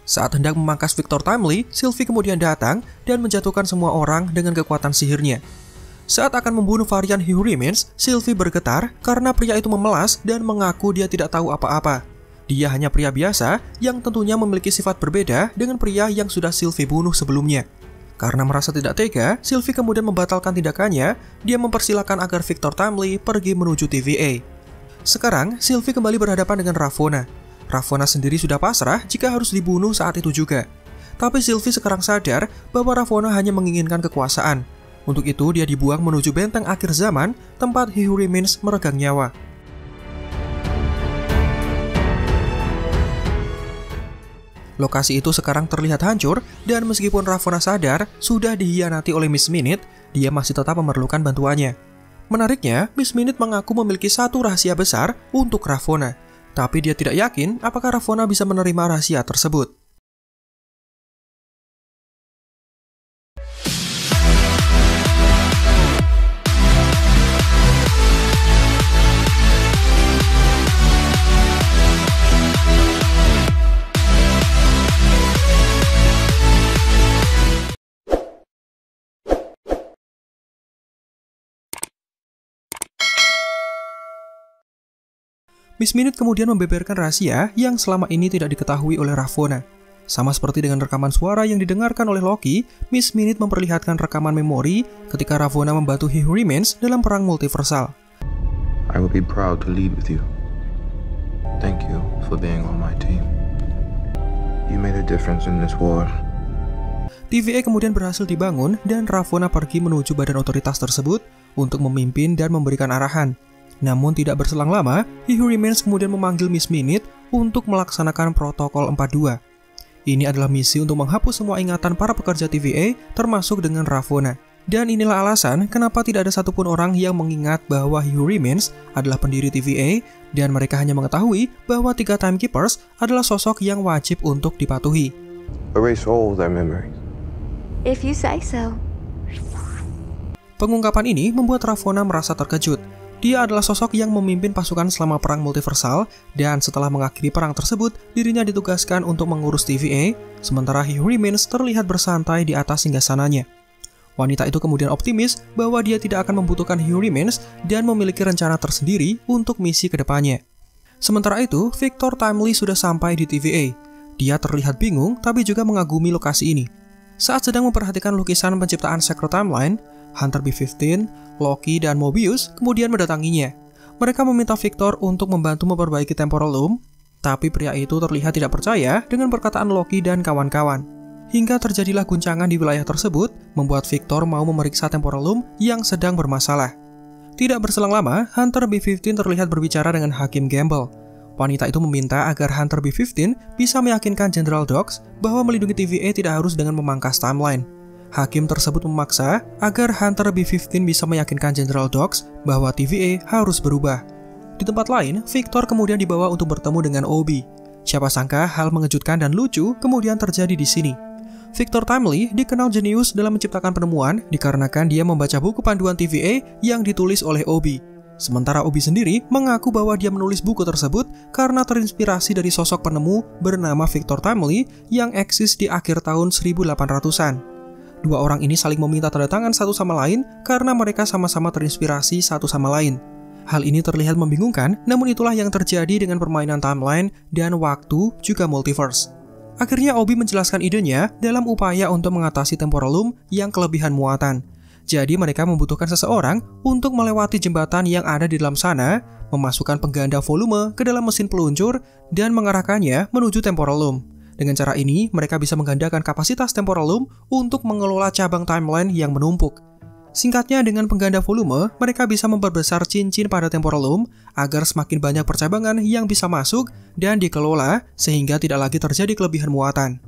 Saat hendak memangkas Victor Timely, Sylvie kemudian datang dan menjatuhkan semua orang dengan kekuatan sihirnya. Saat akan membunuh varian He Who Remains, Sylvie bergetar karena pria itu memelas dan mengaku dia tidak tahu apa-apa. Dia hanya pria biasa yang tentunya memiliki sifat berbeda dengan pria yang sudah Sylvie bunuh sebelumnya. Karena merasa tidak tega, Sylvie kemudian membatalkan tindakannya. Dia mempersilahkan agar Victor Timely pergi menuju TVA. Sekarang, Sylvie kembali berhadapan dengan Ravonna. Ravonna sendiri sudah pasrah jika harus dibunuh saat itu juga. Tapi Sylvie sekarang sadar bahwa Ravonna hanya menginginkan kekuasaan. Untuk itu, dia dibuang menuju benteng akhir zaman, tempat He Who Remains meregang nyawa. Lokasi itu sekarang terlihat hancur, dan meskipun Ravonna sadar sudah dihianati oleh Miss Minute, dia masih tetap memerlukan bantuannya. Menariknya, Miss Minute mengaku memiliki satu rahasia besar untuk Ravonna. Tapi dia tidak yakin apakah Ravonna bisa menerima rahasia tersebut. Miss Minute kemudian membeberkan rahasia yang selama ini tidak diketahui oleh Ravonna. Sama seperti dengan rekaman suara yang didengarkan oleh Loki, Miss Minute memperlihatkan rekaman memori ketika Ravonna membantu He Who Remains dalam perang multiversal. I will be proud to lead with you. Thank you for being on my team. You made a difference in this war. TVA kemudian berhasil dibangun dan Ravonna pergi menuju badan otoritas tersebut untuk memimpin dan memberikan arahan. Namun tidak berselang lama, He Who Remains kemudian memanggil Miss Minute untuk melaksanakan protokol 42. Ini adalah misi untuk menghapus semua ingatan para pekerja TVA, termasuk dengan Ravonna. Dan inilah alasan kenapa tidak ada satupun orang yang mengingat bahwa He Who Remains adalah pendiri TVA, dan mereka hanya mengetahui bahwa 3 Timekeepers adalah sosok yang wajib untuk dipatuhi. Erase all their memories. If you say so. Pengungkapan ini membuat Ravonna merasa terkejut. Dia adalah sosok yang memimpin pasukan selama perang multiversal, dan setelah mengakhiri perang tersebut, dirinya ditugaskan untuk mengurus TVA, sementara He Who Remains terlihat bersantai di atas singgasananya. Wanita itu kemudian optimis bahwa dia tidak akan membutuhkan He Who Remains dan memiliki rencana tersendiri untuk misi kedepannya. Sementara itu, Victor Timely sudah sampai di TVA. Dia terlihat bingung tapi juga mengagumi lokasi ini. Saat sedang memperhatikan lukisan penciptaan Secret Timeline, Hunter B-15, Loki, dan Mobius kemudian mendatanginya. Mereka meminta Victor untuk membantu memperbaiki Temporal Loom, tapi pria itu terlihat tidak percaya dengan perkataan Loki dan kawan-kawan. Hingga terjadilah guncangan di wilayah tersebut, membuat Victor mau memeriksa Temporal Loom yang sedang bermasalah. Tidak berselang lama, Hunter B-15 terlihat berbicara dengan Hakim Gamble. Wanita itu meminta agar Hunter B-15 bisa meyakinkan General Dox bahwa melindungi TVA tidak harus dengan memangkas timeline. Hakim tersebut memaksa agar Hunter B-15 bisa meyakinkan General Dox bahwa TVA harus berubah. Di tempat lain, Victor kemudian dibawa untuk bertemu dengan Obi. Siapa sangka hal mengejutkan dan lucu kemudian terjadi di sini. Victor Timely dikenal jenius dalam menciptakan penemuan dikarenakan dia membaca buku panduan TVA yang ditulis oleh Obi. Sementara Obi sendiri mengaku bahwa dia menulis buku tersebut karena terinspirasi dari sosok penemu bernama Victor Timely yang eksis di akhir tahun 1800-an. Dua orang ini saling meminta tanda tangan satu sama lain karena mereka sama-sama terinspirasi satu sama lain. Hal ini terlihat membingungkan, namun itulah yang terjadi dengan permainan timeline dan waktu juga multiverse. Akhirnya Obi menjelaskan idenya dalam upaya untuk mengatasi Temporal Loom yang kelebihan muatan. Jadi mereka membutuhkan seseorang untuk melewati jembatan yang ada di dalam sana, memasukkan pengganda volume ke dalam mesin peluncur, dan mengarahkannya menuju Temporal Loom. Dengan cara ini, mereka bisa menggandakan kapasitas Temporal Loom untuk mengelola cabang timeline yang menumpuk. Singkatnya, dengan pengganda volume, mereka bisa memperbesar cincin pada Temporal Loom agar semakin banyak percabangan yang bisa masuk dan dikelola sehingga tidak lagi terjadi kelebihan muatan.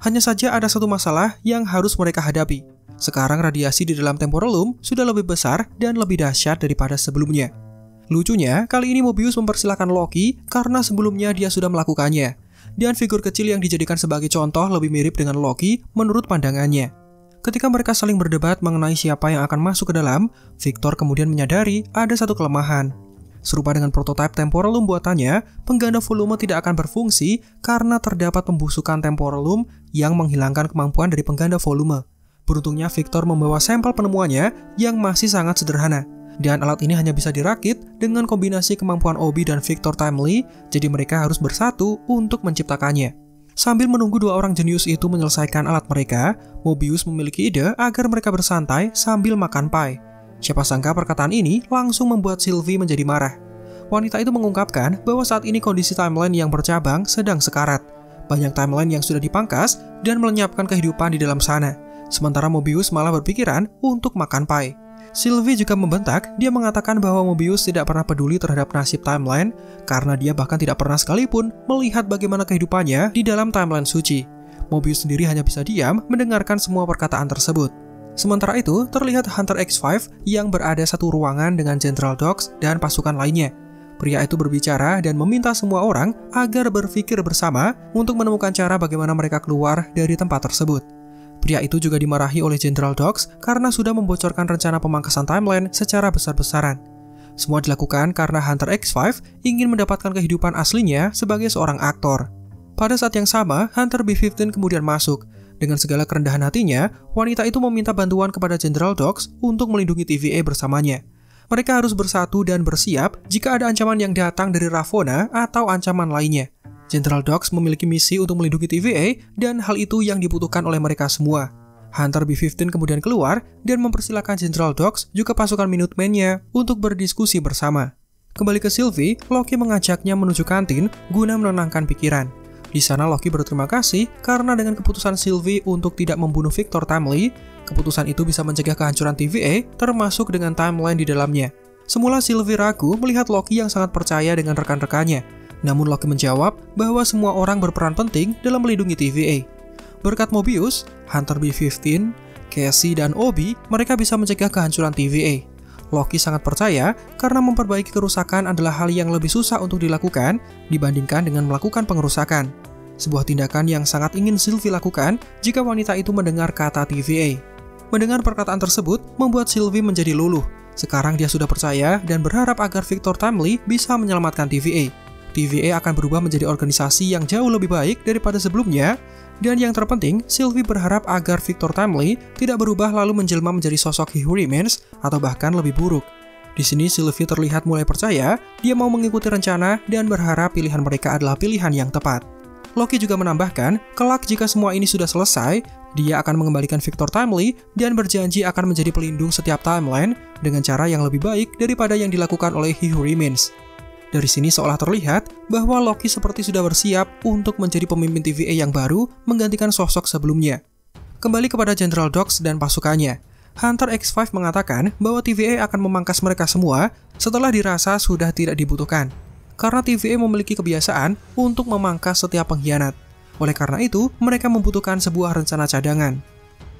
Hanya saja ada satu masalah yang harus mereka hadapi. Sekarang radiasi di dalam Temporal Loom sudah lebih besar dan lebih dahsyat daripada sebelumnya. Lucunya, kali ini Mobius mempersilahkan Loki karena sebelumnya dia sudah melakukannya. Dan figur kecil yang dijadikan sebagai contoh lebih mirip dengan Loki menurut pandangannya. Ketika mereka saling berdebat mengenai siapa yang akan masuk ke dalam, Victor kemudian menyadari ada satu kelemahan. Serupa dengan prototipe temporalum buatannya, pengganda volume tidak akan berfungsi karena terdapat pembusukan temporalum yang menghilangkan kemampuan dari pengganda volume. Beruntungnya Victor membawa sampel penemuannya yang masih sangat sederhana. Dan alat ini hanya bisa dirakit dengan kombinasi kemampuan Obi dan Victor Timely, jadi mereka harus bersatu untuk menciptakannya. Sambil menunggu dua orang jenius itu menyelesaikan alat mereka, Mobius memiliki ide agar mereka bersantai sambil makan pie. Siapa sangka perkataan ini langsung membuat Sylvie menjadi marah. Wanita itu mengungkapkan bahwa saat ini kondisi timeline yang bercabang sedang sekarat. Banyak timeline yang sudah dipangkas dan melenyapkan kehidupan di dalam sana. Sementara Mobius malah berpikiran untuk makan pie. Sylvie juga membentak, dia mengatakan bahwa Mobius tidak pernah peduli terhadap nasib timeline karena dia bahkan tidak pernah sekalipun melihat bagaimana kehidupannya di dalam timeline suci. Mobius sendiri hanya bisa diam mendengarkan semua perkataan tersebut. Sementara itu, terlihat Hunter X5 yang berada satu ruangan dengan General Dogs dan pasukan lainnya. Pria itu berbicara dan meminta semua orang agar berpikir bersama untuk menemukan cara bagaimana mereka keluar dari tempat tersebut. Pria itu juga dimarahi oleh General Dogs karena sudah membocorkan rencana pemangkasan timeline secara besar-besaran. Semua dilakukan karena Hunter X5 ingin mendapatkan kehidupan aslinya sebagai seorang aktor. Pada saat yang sama, Hunter B-15 kemudian masuk. Dengan segala kerendahan hatinya, wanita itu meminta bantuan kepada General Dogs untuk melindungi TVA bersamanya. Mereka harus bersatu dan bersiap jika ada ancaman yang datang dari Ravonna atau ancaman lainnya. General Dogs memiliki misi untuk melindungi TVA dan hal itu yang dibutuhkan oleh mereka semua. Hunter B-15 kemudian keluar dan mempersilahkan General Dogs juga pasukan Minutemen-nya untuk berdiskusi bersama. Kembali ke Sylvie, Loki mengajaknya menuju kantin guna menenangkan pikiran. Di sana Loki berterima kasih karena dengan keputusan Sylvie untuk tidak membunuh Victor Timely, keputusan itu bisa mencegah kehancuran TVA termasuk dengan timeline di dalamnya. Semula Sylvie ragu melihat Loki yang sangat percaya dengan rekan-rekannya, namun Loki menjawab bahwa semua orang berperan penting dalam melindungi TVA. Berkat Mobius, Hunter B-15, Cassie, dan Obi, mereka bisa mencegah kehancuran TVA. Loki sangat percaya karena memperbaiki kerusakan adalah hal yang lebih susah untuk dilakukan dibandingkan dengan melakukan pengerusakan. Sebuah tindakan yang sangat ingin Sylvie lakukan jika wanita itu mendengar kata TVA. Mendengar perkataan tersebut membuat Sylvie menjadi luluh. Sekarang dia sudah percaya dan berharap agar Victor Timely bisa menyelamatkan TVA. TVA akan berubah menjadi organisasi yang jauh lebih baik daripada sebelumnya. Dan yang terpenting, Sylvie berharap agar Victor Timely tidak berubah lalu menjelma menjadi sosok He Who Remains atau bahkan lebih buruk. Di sini Sylvie terlihat mulai percaya, dia mau mengikuti rencana dan berharap pilihan mereka adalah pilihan yang tepat. Loki juga menambahkan, kelak jika semua ini sudah selesai, dia akan mengembalikan Victor Timely dan berjanji akan menjadi pelindung setiap timeline dengan cara yang lebih baik daripada yang dilakukan oleh He Who Remains. Dari sini seolah terlihat bahwa Loki seperti sudah bersiap untuk menjadi pemimpin TVA yang baru menggantikan sosok sebelumnya. Kembali kepada General Dogs dan pasukannya, Hunter X5 mengatakan bahwa TVA akan memangkas mereka semua setelah dirasa sudah tidak dibutuhkan. Karena TVA memiliki kebiasaan untuk memangkas setiap pengkhianat. Oleh karena itu, mereka membutuhkan sebuah rencana cadangan.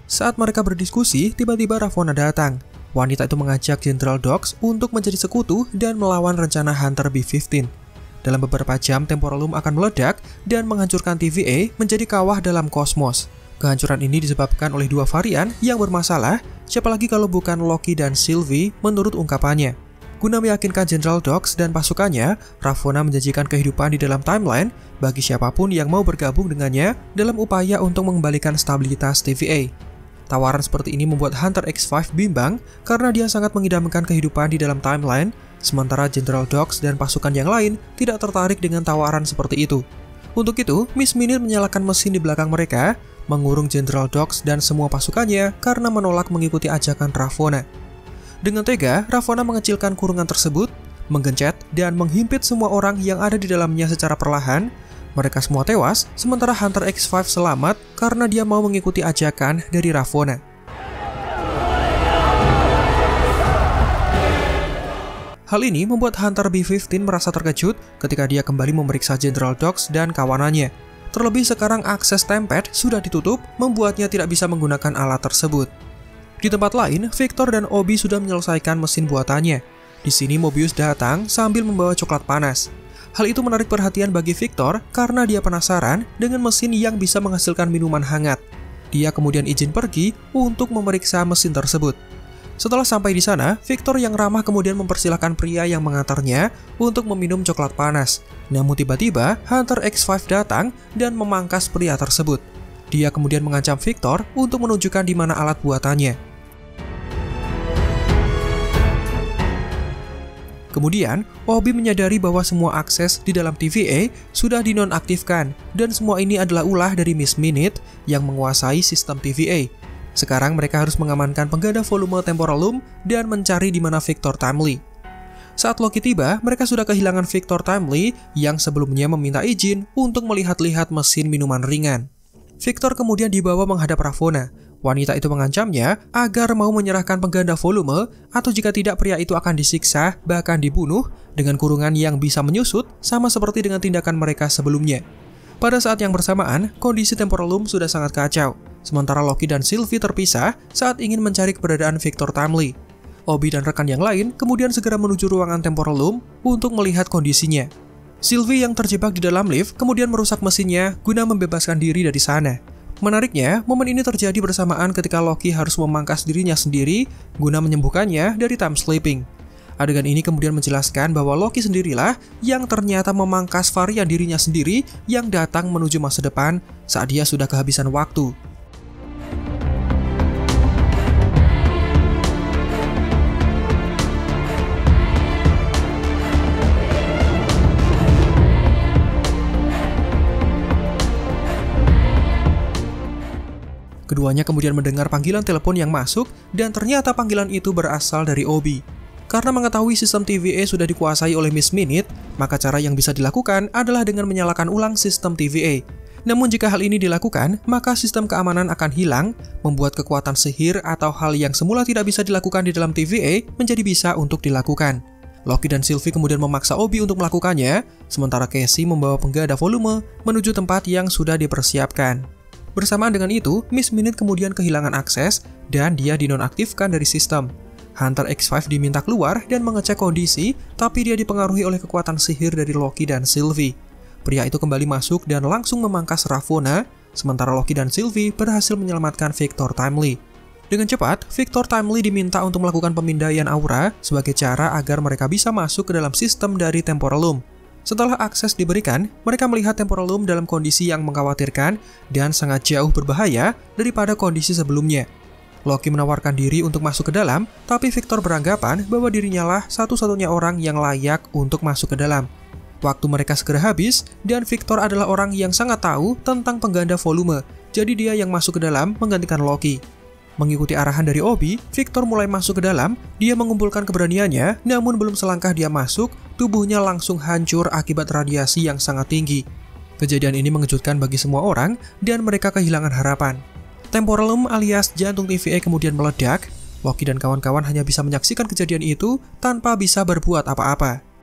Saat mereka berdiskusi, tiba-tiba Ravonna datang. Wanita itu mengajak General Dogs untuk menjadi sekutu dan melawan rencana Hunter B-15. Dalam beberapa jam, Temporalum akan meledak dan menghancurkan TVA menjadi kawah dalam kosmos. Kehancuran ini disebabkan oleh dua varian yang bermasalah, siapa lagi kalau bukan Loki dan Sylvie menurut ungkapannya. Guna meyakinkan General Dogs dan pasukannya, Ravonna menjanjikan kehidupan di dalam timeline bagi siapapun yang mau bergabung dengannya dalam upaya untuk mengembalikan stabilitas TVA. Tawaran seperti ini membuat Hunter X5 bimbang karena dia sangat mengidamkan kehidupan di dalam timeline, sementara General Dogs dan pasukan yang lain tidak tertarik dengan tawaran seperti itu. Untuk itu, Miss Minute menyalakan mesin di belakang mereka, mengurung General Dogs dan semua pasukannya karena menolak mengikuti ajakan Ravonna. Dengan tega, Ravonna mengecilkan kurungan tersebut, menggencet, dan menghimpit semua orang yang ada di dalamnya secara perlahan. Mereka semua tewas, sementara Hunter X5 selamat karena dia mau mengikuti ajakan dari Ravonna. Hal ini membuat Hunter B-15 merasa terkejut ketika dia kembali memeriksa General Dogs dan kawanannya. Terlebih sekarang akses Tempest sudah ditutup, membuatnya tidak bisa menggunakan alat tersebut. Di tempat lain, Victor dan Obi sudah menyelesaikan mesin buatannya. Di sini Mobius datang sambil membawa coklat panas. Hal itu menarik perhatian bagi Victor karena dia penasaran dengan mesin yang bisa menghasilkan minuman hangat. Dia kemudian izin pergi untuk memeriksa mesin tersebut. Setelah sampai di sana, Victor yang ramah kemudian mempersilahkan pria yang mengantarnya untuk meminum coklat panas. Namun tiba-tiba, Hunter X5 datang dan memangkas pria tersebut. Dia kemudian mengancam Victor untuk menunjukkan di mana alat buatannya. Kemudian, Obi menyadari bahwa semua akses di dalam TVA sudah dinonaktifkan dan semua ini adalah ulah dari Miss Minute yang menguasai sistem TVA. Sekarang mereka harus mengamankan pengganda volume Temporal Loom dan mencari di mana Victor Timely. Saat Loki tiba, mereka sudah kehilangan Victor Timely yang sebelumnya meminta izin untuk melihat-lihat mesin minuman ringan. Victor kemudian dibawa menghadap Ravonna. Wanita itu mengancamnya agar mau menyerahkan pengganda volume atau jika tidak pria itu akan disiksa bahkan dibunuh dengan kurungan yang bisa menyusut sama seperti dengan tindakan mereka sebelumnya. Pada saat yang bersamaan, kondisi Temporal Loom sudah sangat kacau. Sementara Loki dan Sylvie terpisah saat ingin mencari keberadaan Victor Timely. Obi dan rekan yang lain kemudian segera menuju ruangan Temporal Loom untuk melihat kondisinya. Sylvie yang terjebak di dalam lift kemudian merusak mesinnya guna membebaskan diri dari sana. Menariknya, momen ini terjadi bersamaan ketika Loki harus memangkas dirinya sendiri guna menyembuhkannya dari time sleeping. Adegan ini kemudian menjelaskan bahwa Loki sendirilah yang ternyata memangkas varian dirinya sendiri yang datang menuju masa depan saat dia sudah kehabisan waktu. Keduanya kemudian mendengar panggilan telepon yang masuk dan ternyata panggilan itu berasal dari Obi. Karena mengetahui sistem TVA sudah dikuasai oleh Miss Minute, maka cara yang bisa dilakukan adalah dengan menyalakan ulang sistem TVA. Namun jika hal ini dilakukan, maka sistem keamanan akan hilang, membuat kekuatan sihir atau hal yang semula tidak bisa dilakukan di dalam TVA menjadi bisa untuk dilakukan. Loki dan Sylvie kemudian memaksa Obi untuk melakukannya, sementara Casey membawa pengganda volume menuju tempat yang sudah dipersiapkan. Bersamaan dengan itu, Miss Minute kemudian kehilangan akses dan dia dinonaktifkan dari sistem. Hunter X5 diminta keluar dan mengecek kondisi, tapi dia dipengaruhi oleh kekuatan sihir dari Loki dan Sylvie. Pria itu kembali masuk dan langsung memangkas Ravonna, sementara Loki dan Sylvie berhasil menyelamatkan Victor Timely. Dengan cepat, Victor Timely diminta untuk melakukan pemindaian aura sebagai cara agar mereka bisa masuk ke dalam sistem dari Temporal Loom. Setelah akses diberikan, mereka melihat Temporal Loom dalam kondisi yang mengkhawatirkan dan sangat jauh berbahaya daripada kondisi sebelumnya. Loki menawarkan diri untuk masuk ke dalam, tapi Victor beranggapan bahwa dirinya lah satu-satunya orang yang layak untuk masuk ke dalam. Waktu mereka segera habis, dan Victor adalah orang yang sangat tahu tentang pengganda volume, jadi dia yang masuk ke dalam menggantikan Loki. Mengikuti arahan dari Obi, Victor mulai masuk ke dalam, dia mengumpulkan keberaniannya, namun belum selangkah dia masuk, tubuhnya langsung hancur akibat radiasi yang sangat tinggi. Kejadian ini mengejutkan bagi semua orang, dan mereka kehilangan harapan. Temporal Loom alias jantung TVA kemudian meledak. Loki dan kawan-kawan hanya bisa menyaksikan kejadian itu tanpa bisa berbuat apa-apa.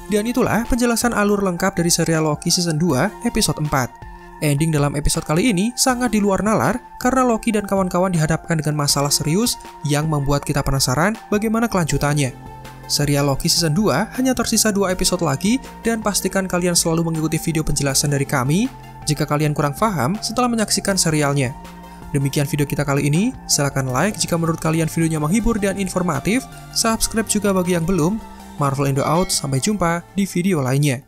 Dan itulah penjelasan alur lengkap dari serial Loki Season 2, episode 4. Ending dalam episode kali ini sangat di luar nalar karena Loki dan kawan-kawan dihadapkan dengan masalah serius yang membuat kita penasaran bagaimana kelanjutannya. Serial Loki Season 2 hanya tersisa 2 episode lagi dan pastikan kalian selalu mengikuti video penjelasan dari kami jika kalian kurang paham setelah menyaksikan serialnya. Demikian video kita kali ini, silahkan like jika menurut kalian videonya menghibur dan informatif, subscribe juga bagi yang belum. Marvel Indo out, sampai jumpa di video lainnya.